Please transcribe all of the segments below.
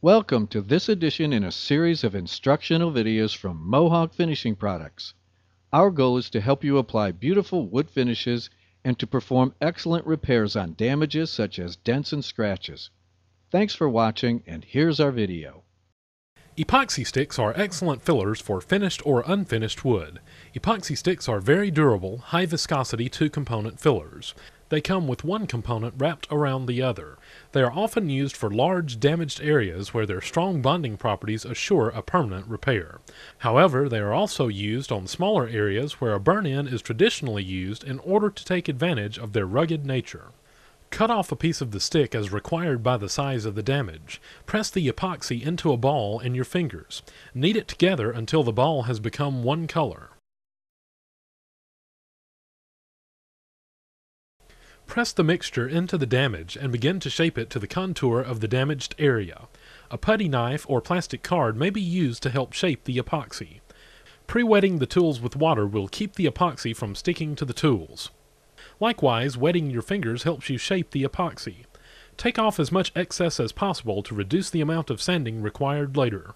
Welcome to this edition in a series of instructional videos from Mohawk Finishing Products. Our goal is to help you apply beautiful wood finishes and to perform excellent repairs on damages such as dents and scratches. Thanks for watching, and here's our video. Epoxy sticks are excellent fillers for finished or unfinished wood. Epoxy sticks are very durable, high viscosity two-component fillers. They come with one component wrapped around the other. They are often used for large damaged areas where their strong bonding properties assure a permanent repair. However, they are also used on smaller areas where a burn-in is traditionally used in order to take advantage of their rugged nature. Cut off a piece of the stick as required by the size of the damage. Press the epoxy into a ball in your fingers. Knead it together until the ball has become one color. Press the mixture into the damage and begin to shape it to the contour of the damaged area. A putty knife or plastic card may be used to help shape the epoxy. Pre-wetting the tools with water will keep the epoxy from sticking to the tools. Likewise, wetting your fingers helps you shape the epoxy. Take off as much excess as possible to reduce the amount of sanding required later.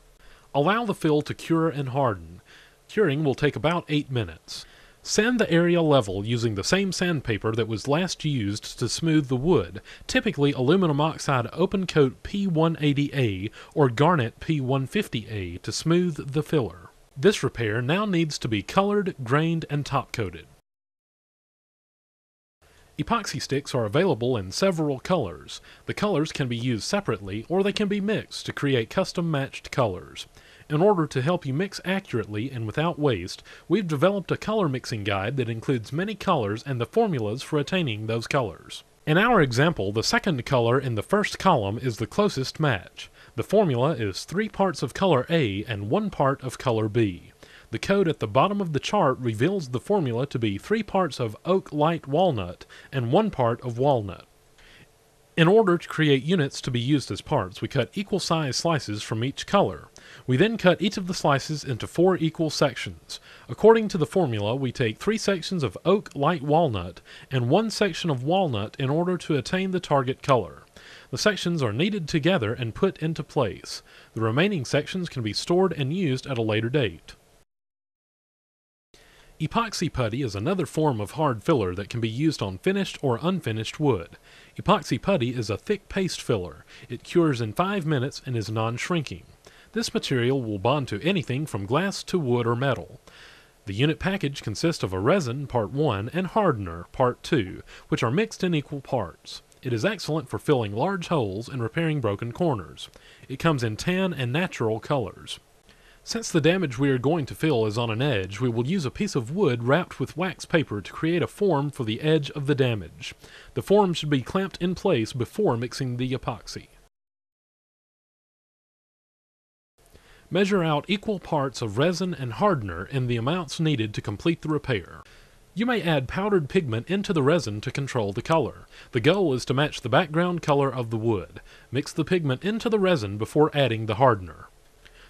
Allow the fill to cure and harden. Curing will take about 8 minutes. Sand the area level using the same sandpaper that was last used to smooth the wood, typically aluminum oxide open coat P180A or garnet P150A to smooth the filler. This repair now needs to be colored, grained, and top coated. Epoxy sticks are available in several colors. The colors can be used separately or they can be mixed to create custom matched colors. In order to help you mix accurately and without waste, we've developed a color mixing guide that includes many colors and the formulas for attaining those colors. In our example, the second color in the first column is the closest match. The formula is 3 parts of color A and 1 part of color B. The code at the bottom of the chart reveals the formula to be 3 parts of oak light walnut and 1 part of walnut. In order to create units to be used as parts, we cut equal size slices from each color. We then cut each of the slices into 4 equal sections. According to the formula, we take 3 sections of oak light walnut and 1 section of walnut in order to attain the target color. The sections are kneaded together and put into place. The remaining sections can be stored and used at a later date. Epoxy putty is another form of hard filler that can be used on finished or unfinished wood. Epoxy putty is a thick paste filler. It cures in 5 minutes and is non-shrinking. This material will bond to anything from glass to wood or metal. The unit package consists of a resin, part 1, and hardener, part 2, which are mixed in equal parts. It is excellent for filling large holes and repairing broken corners. It comes in tan and natural colors. Since the damage we are going to fill is on an edge, we will use a piece of wood wrapped with wax paper to create a form for the edge of the damage. The form should be clamped in place before mixing the epoxy. Measure out equal parts of resin and hardener in the amounts needed to complete the repair. You may add powdered pigment into the resin to control the color. The goal is to match the background color of the wood. Mix the pigment into the resin before adding the hardener.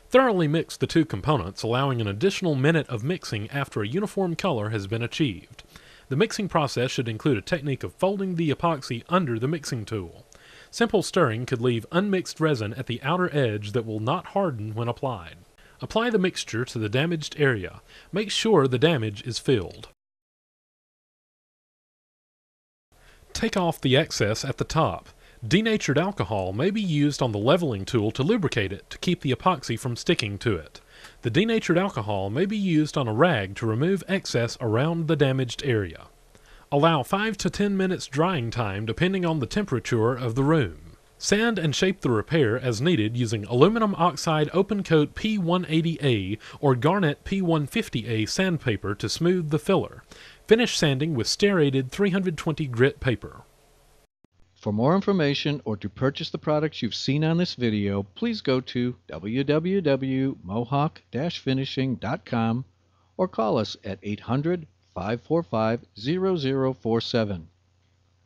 Thoroughly mix the 2 components, allowing an additional minute of mixing after a uniform color has been achieved. The mixing process should include a technique of folding the epoxy under the mixing tool. Simple stirring could leave unmixed resin at the outer edge that will not harden when applied. Apply the mixture to the damaged area. Make sure the damage is filled. Take off the excess at the top. Denatured alcohol may be used on the leveling tool to lubricate it to keep the epoxy from sticking to it. The denatured alcohol may be used on a rag to remove excess around the damaged area. Allow 5 to 10 minutes drying time depending on the temperature of the room. Sand and shape the repair as needed using aluminum oxide open coat P180A or garnet P150A sandpaper to smooth the filler. Finish sanding with stearated 320 grit paper. For more information or to purchase the products you've seen on this video, please go to www.mohawk-finishing.com or call us at 800-545-0047.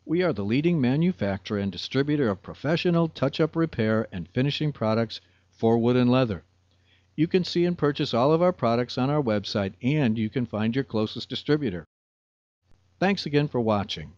We are the leading manufacturer and distributor of professional touch-up repair and finishing products for wood and leather. You can see and purchase all of our products on our website, and you can find your closest distributor. Thanks again for watching.